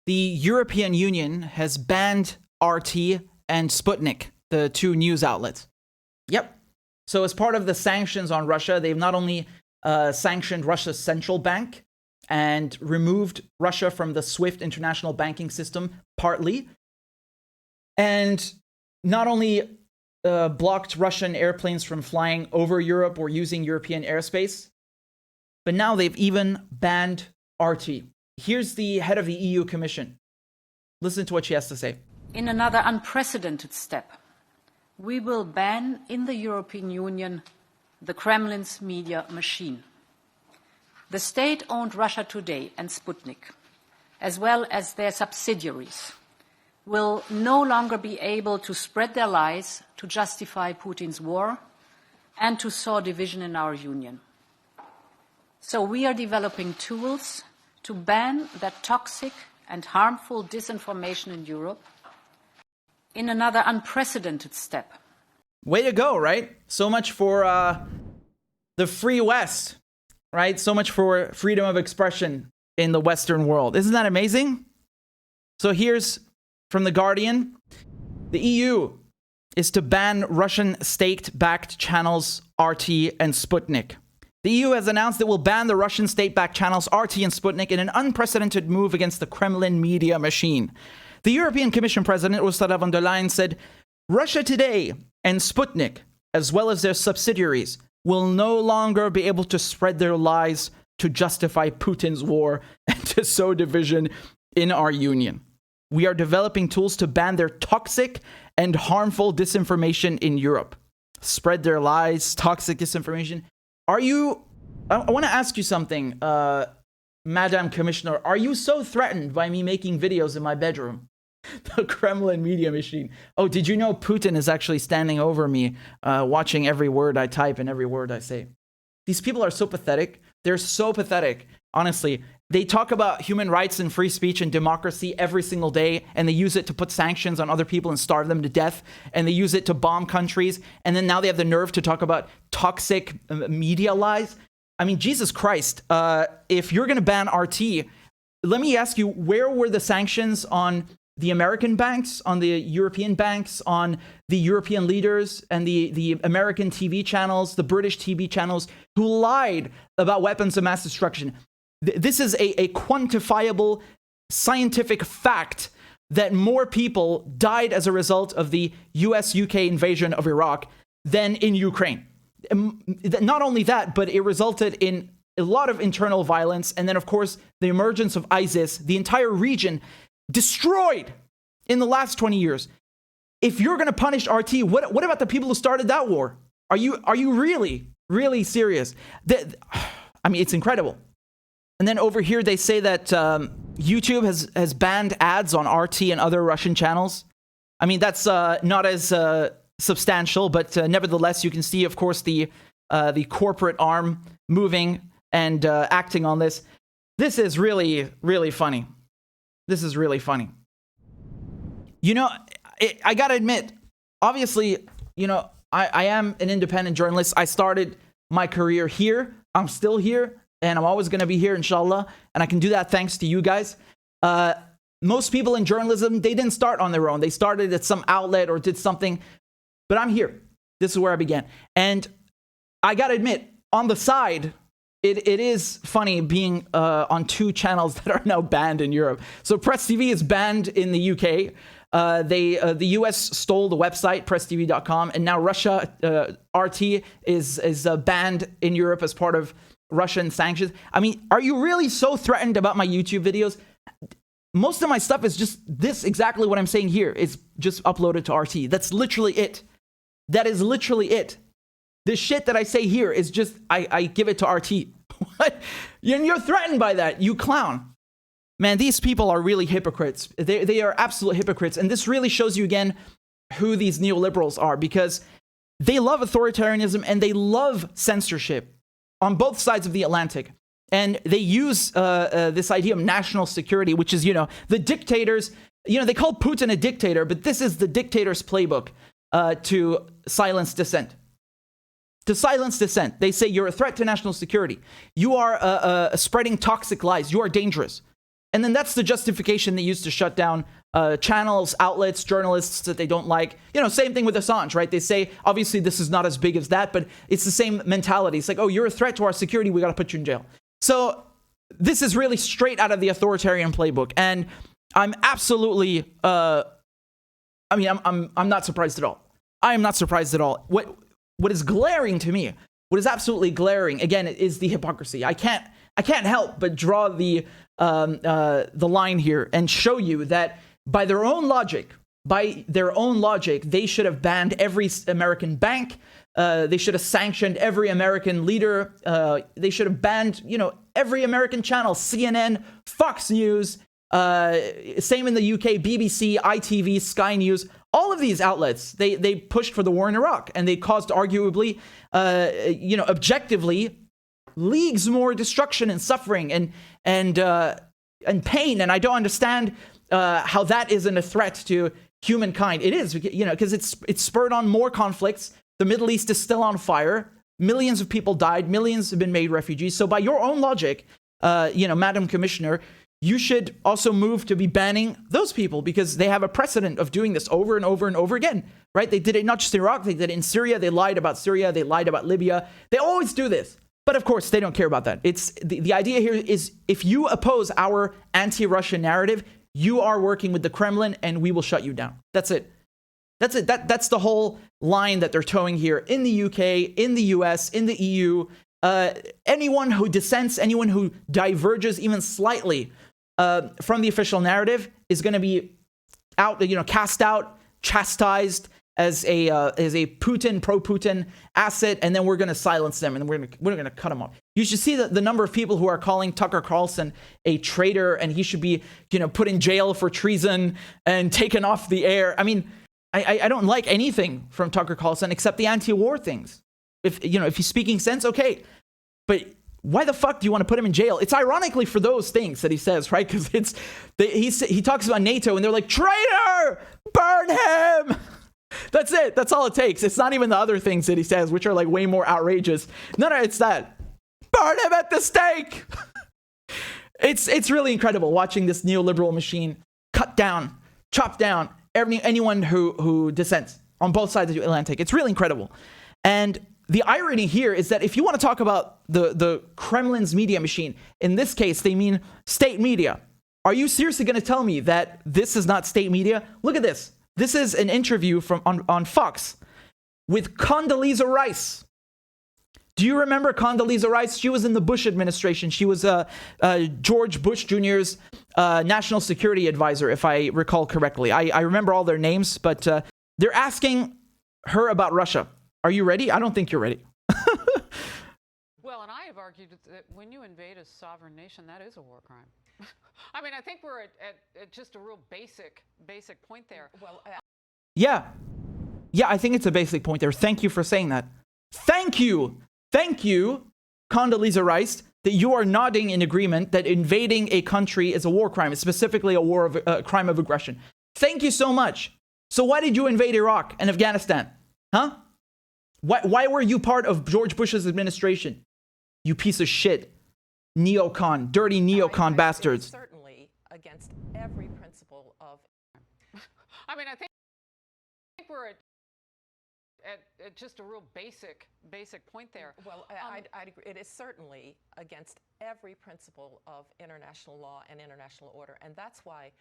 the European Union has banned RT and Sputnik, the two news outlets. Yep. So as part of the sanctions on Russia, they've not only sanctioned Russia's central bank and removed Russia from the SWIFT international banking system partly, and not only blocked Russian airplanes from flying over Europe or using European airspace, but now they've even banned RT. Here's the head of the EU Commission. Listen to what she has to say. In another unprecedented step, we will ban in the European Union the Kremlin's media machine. The state-owned Russia Today and Sputnik, as well as their subsidiaries, will no longer be able to spread their lies to justify Putin's war and to sow division in our union. So we are developing tools to ban that toxic and harmful disinformation in Europe in another unprecedented step. Way to go, right? So much for the free West, right? So much for freedom of expression in the Western world. Isn't that amazing? So here's from The Guardian. The EU is to ban Russian state-backed channels RT and Sputnik. The EU has announced it will ban the Russian state-backed channels RT and Sputnik in an unprecedented move against the Kremlin media machine. The European Commission President Ursula von der Leyen said, Russia Today and Sputnik, as well as their subsidiaries, will no longer be able to spread their lies to justify Putin's war and to sow division in our union. We are developing tools to ban their toxic and harmful disinformation in Europe. Spread their lies, toxic disinformation. I want to ask you something, Madam Commissioner. Are you so threatened by me making videos in my bedroom? The Kremlin media machine. Oh, did you know Putin is actually standing over me, watching every word I type and every word I say? These people are so pathetic. They're so pathetic. Honestly, they talk about human rights and free speech and democracy every single day, and they use it to put sanctions on other people and starve them to death, and they use it to bomb countries, and then now they have the nerve to talk about toxic media lies. I mean, Jesus Christ, if you're going to ban RT, let me ask you, where were the sanctions on the American banks, on the European banks, on the European leaders and the American TV channels, the British TV channels who lied about weapons of mass destruction? This is a quantifiable scientific fact that more people died as a result of the US-UK invasion of Iraq than in Ukraine. Not only that, but it resulted in a lot of internal violence. And then, of course, the emergence of ISIS, the entire region destroyed in the last 20 years. If you're going to punish RT, what about the people who started that war? Are you really serious? I mean, it's incredible. And then over here, they say that YouTube has banned ads on RT and other Russian channels. I mean, that's not as substantial, but nevertheless, you can see, of course, the corporate arm moving and acting on this. This is really, really funny. This is really funny. You know, I gotta admit, obviously, you know, I am an independent journalist. I started my career here. I'm still here, and I'm always going to be here, inshallah. And I can do that thanks to you guys. Most people in journalism, they didn't start on their own. They started at some outlet or did something. But I'm here. This is where I began. And I got to admit, on the side, it is funny being on two channels that are now banned in Europe. So Press TV is banned in the UK. The US stole the website, presstv.com, and now Russia, RT, is banned in Europe as part of Russian sanctions. I mean, are you really so threatened about my YouTube videos? Most of my stuff is just this, exactly what I'm saying here. It's just uploaded to RT. That's literally it. That is literally it. The shit that I say here is just, I give it to RT. What? You're threatened by that, you clown. Man, these people are really hypocrites. They are absolute hypocrites. And this really shows you again who these neoliberals are, because they love authoritarianism and they love censorship on both sides of the Atlantic. And they use this idea of national security, which is, you know, the dictators, you know, they call Putin a dictator, but this is the dictator's playbook to silence dissent. To silence dissent. They say you're a threat to national security. You are spreading toxic lies. You are dangerous. And then that's the justification they use to shut down channels, outlets, journalists that they don't like. You know, same thing with Assange, right? They say, obviously, this is not as big as that, but it's the same mentality. It's like, oh, you're a threat to our security. We got to put you in jail. So this is really straight out of the authoritarian playbook. And I'm absolutely, I'm not surprised at all. I am not surprised at all. What is glaring to me, what is absolutely glaring, again, is the hypocrisy. I can't help but draw the line here and show you that by their own logic, they should have banned every American bank. They should have sanctioned every American leader. They should have banned, every American channel, CNN, Fox News, same in the UK, BBC, ITV, Sky News. All of these outlets, they pushed for the war in Iraq, and they caused arguably, objectively, leagues more destruction and suffering and pain. And I don't understand how that isn't a threat to humankind. It is, because it's spurred on more conflicts. The Middle East is still on fire. Millions of people died. Millions have been made refugees. So by your own logic, Madam Commissioner, you should also move to be banning those people, because they have a precedent of doing this over and over and over again, right? They did it not just in Iraq, they did it in Syria. They lied about Syria. They lied about Libya. They always do this. But of course, they don't care about that. It's the idea here is, if you oppose our anti-Russian narrative, you are working with the Kremlin, and we will shut you down. That's it. That's the whole line that they're towing here in the UK, in the US, in the EU. Anyone who dissents, anyone who diverges even slightly from the official narrative is going to be cast out, chastised as a pro-Putin asset, and then we're going to silence them, and we're going to cut them off. You should see the number of people who are calling Tucker Carlson a traitor, and he should be put in jail for treason and taken off the air. I mean, I don't like anything from Tucker Carlson except the anti-war things. If he's speaking sense, okay, but why the fuck do you want to put him in jail? It's ironically for those things that he says, right? Because he talks about NATO, and they're like, traitor, burn him. That's it. That's all it takes. It's not even the other things that he says, which are like way more outrageous. No, it's that. Burn him at the stake. It's really incredible watching this neoliberal machine cut down, chop down anyone who dissents on both sides of the Atlantic. It's really incredible. And the irony here is that if you want to talk about the Kremlin's media machine, in this case, they mean state media. Are you seriously going to tell me that this is not state media? Look at this. This is an interview on Fox with Condoleezza Rice. Do you remember Condoleezza Rice? She was in the Bush administration. She was George Bush Jr.'s national security advisor, if I recall correctly. I remember all their names, but they're asking her about Russia. Are you ready? I don't think you're ready. Well, and I have argued that when you invade a sovereign nation, that is a war crime. I mean, I think we're at just a real basic point there. Well, yeah, I think it's a basic point there. Thank you for saying that. Thank you, Condoleezza Rice, that you are nodding in agreement that invading a country is a war crime. It's specifically a crime of aggression. Thank you so much. So why did you invade Iraq and Afghanistan? Huh? Why were you part of George Bush's administration? You piece of shit. Neocon, dirty neocon bastards. Certainly against every principle of... I mean, I think we're at just a real basic point there. Well, I'd agree. It is certainly against every principle of international law and international order. And that's why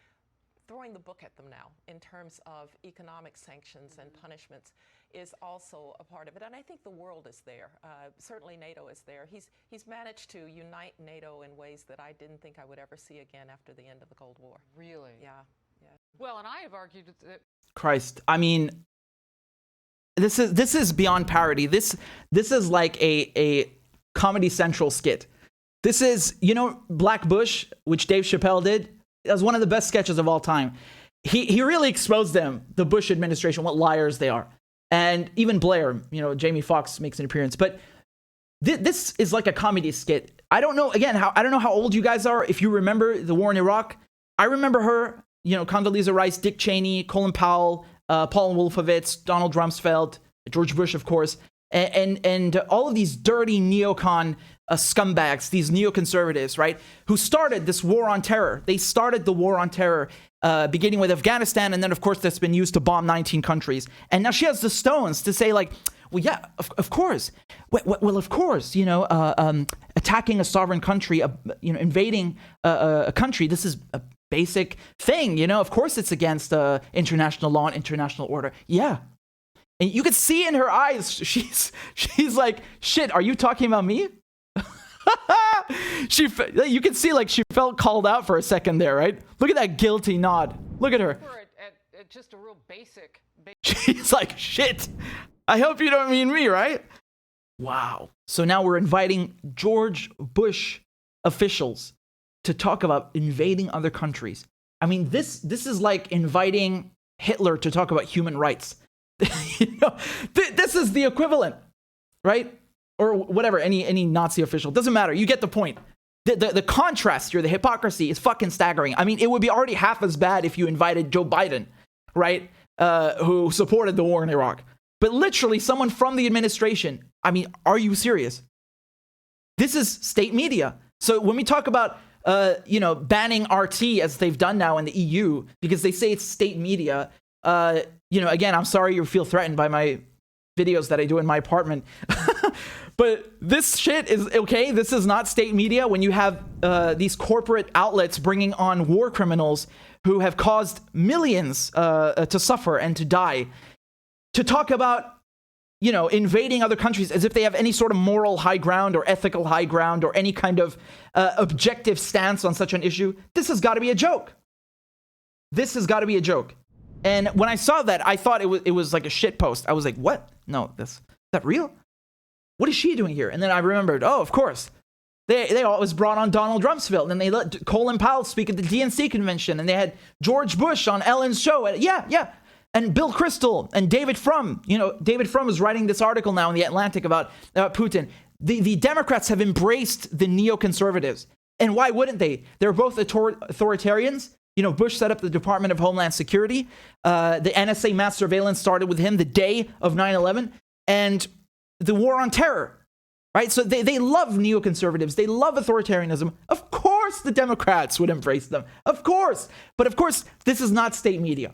throwing the book at them now in terms of economic sanctions and punishments is also a part of it. And I think the world is there. Certainly NATO is there. He's managed to unite NATO in ways that I didn't think I would ever see again after the end of the Cold War. Really? Yeah. Well, and I have argued that... Christ, I mean, this is beyond parody. This is like a Comedy Central skit. This is, Black Bush, which Dave Chappelle did. That was one of the best sketches of all time. He really exposed them, the Bush administration, what liars they are. And even Blair, Jamie Foxx makes an appearance. But this is like a comedy skit. I don't know how old you guys are. If you remember the war in Iraq, I remember her, Condoleezza Rice, Dick Cheney, Colin Powell, Paul Wolfowitz, Donald Rumsfeld, George Bush, of course. and all of these dirty neocon scumbags, these neoconservatives, right, who started this war on terror. They started the war on terror, beginning with Afghanistan, and then, of course, that's been used to bomb 19 countries. And now she has the stones to say, like, well, yeah, of course. Well, of course, attacking a sovereign country, invading a country, this is a basic thing, of course it's against international law and international order. Yeah. And you could see in her eyes, she's like, shit, are you talking about me? You can see like she felt called out for a second there, right? Look at that guilty nod. Look at her. At just a real basic. She's like, shit, I hope you don't mean me, right? Wow. So now we're inviting George Bush officials to talk about invading other countries. I mean, this is like inviting Hitler to talk about human rights. This is the equivalent, right? Or whatever, any Nazi official. Doesn't matter. You get the point. The contrast here, the hypocrisy is fucking staggering. I mean, it would be already half as bad if you invited Joe Biden, right? Who supported the war in Iraq. But literally someone from the administration. I mean, are you serious? This is state media. So when we talk about, banning RT as they've done now in the EU, because they say it's state media, again, I'm sorry you feel threatened by my videos that I do in my apartment. But this shit is okay. This is not state media when you have these corporate outlets bringing on war criminals who have caused millions to suffer and to die, to talk about, invading other countries as if they have any sort of moral high ground or ethical high ground or any kind of objective stance on such an issue. This has got to be a joke. This has got to be a joke. And when I saw that, I thought it was like a shit post. I was like, what? No, is that real? What is she doing here? And then I remembered, oh, of course. They always brought on Donald Rumsfeld, and then they let Colin Powell speak at the DNC convention, and they had George Bush on Ellen's show. Yeah. And Bill Kristol and David Frum. David Frum is writing this article now in The Atlantic about Putin. The Democrats have embraced the neoconservatives. And why wouldn't they? They're both authoritarians. Bush set up the Department of Homeland Security. The NSA mass surveillance started with him the day of 9/11. And the war on terror, right? So they love neoconservatives. They love authoritarianism. Of course the Democrats would embrace them. Of course. But of course, this is not state media,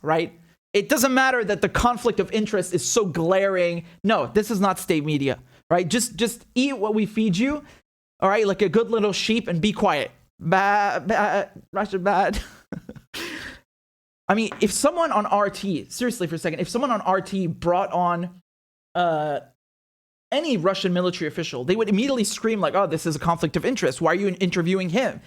right? It doesn't matter that the conflict of interest is so glaring. No, this is not state media, right? Just eat what we feed you, all right? Like a good little sheep, and be quiet. Bad, Russia bad. I mean, if someone on RT, seriously for a second, if someone on RT brought on any Russian military official, they would immediately scream like, oh, this is a conflict of interest. Why are you interviewing him?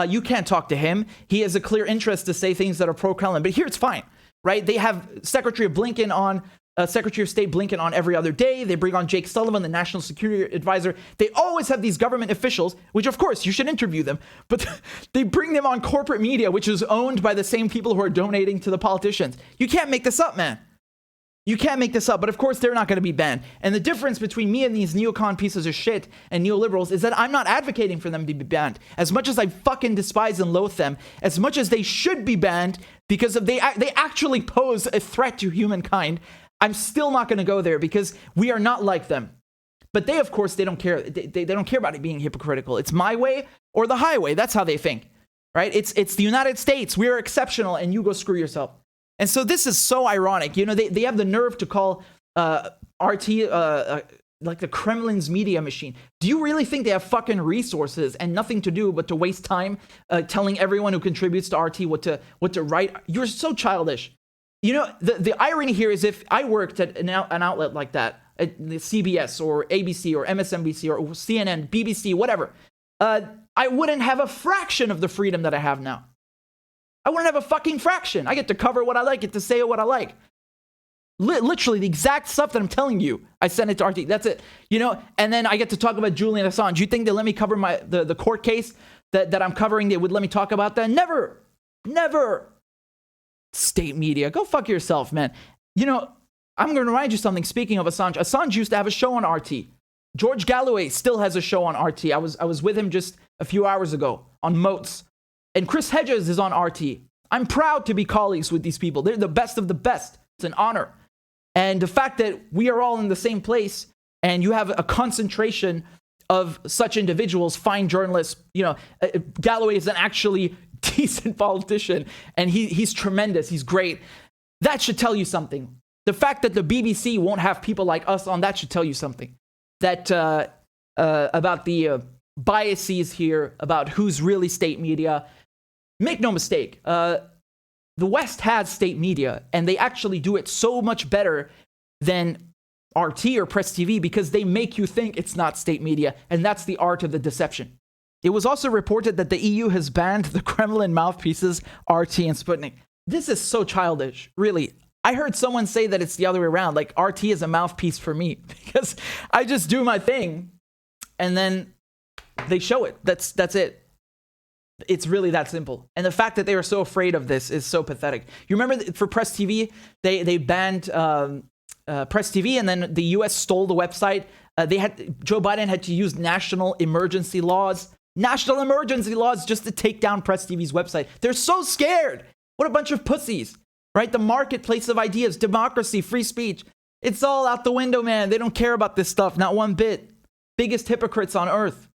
You can't talk to him. He has a clear interest to say things that are pro-Kremlin. But here it's fine, right? They have Secretary of State Blinken on every other day. They bring on Jake Sullivan, the national security advisor. They always have these government officials, which of course you should interview them, but they bring them on corporate media, which is owned by the same people who are donating to the politicians. You can't make this up, man. You can't make this up, but of course they're not going to be banned. And the difference between me and these neocon pieces of shit and neoliberals is that I'm not advocating for them to be banned. As much as I fucking despise and loathe them, as much as they should be banned because they actually pose a threat to humankind, I'm still not going to go there because we are not like them. But they, of course, they don't care. They don't care about it being hypocritical. It's my way or the highway. That's how they think, right? It's the United States. We are exceptional, and you go screw yourself. And so this is so ironic. They have the nerve to call RT like the Kremlin's media machine. Do you really think they have fucking resources and nothing to do but to waste time telling everyone who contributes to RT what to write? You're so childish. The irony here is if I worked at an outlet like that, at the CBS or ABC or MSNBC or CNN, BBC, whatever, I wouldn't have a fraction of the freedom that I have now. I wouldn't have a fucking fraction. I get to cover what I like, get to say what I like. Literally the exact stuff that I'm telling you, I send it to RT. That's it. And then I get to talk about Julian Assange. You think they let me cover the court case that I'm covering? They would let me talk about that? Never. State media. Go fuck yourself, man. I'm going to remind you something. Speaking of Assange used to have a show on RT. George Galloway still has a show on RT. I was with him just a few hours ago on Moats. And Chris Hedges is on RT. I'm proud to be colleagues with these people. They're the best of the best. It's an honor. And the fact that we are all in the same place and you have a concentration of such individuals, fine journalists, Galloway is an actually decent politician and he's tremendous, he's great. That should tell you something. The fact that the BBC won't have people like us on, that should tell you something. That about the biases here, about who's really state media. Make no mistake, the West has state media, and they actually do it so much better than RT or Press TV because they make you think it's not state media, and that's the art of the deception. It was also reported that the EU has banned the Kremlin mouthpieces RT and Sputnik. This is so childish, really. I heard someone say that it's the other way around, like RT is a mouthpiece for me because I just do my thing and then they show it. That's it. It's really that simple. And the fact that they were so afraid of this is so pathetic. You remember for Press TV, they banned Press TV, and then the US stole the website. Joe Biden had to use national emergency laws just to take down Press TV's website. They're so scared. What a bunch of pussies, right? The marketplace of ideas, democracy, free speech. It's all out the window, man. They don't care about this stuff, not one bit. Biggest hypocrites on earth.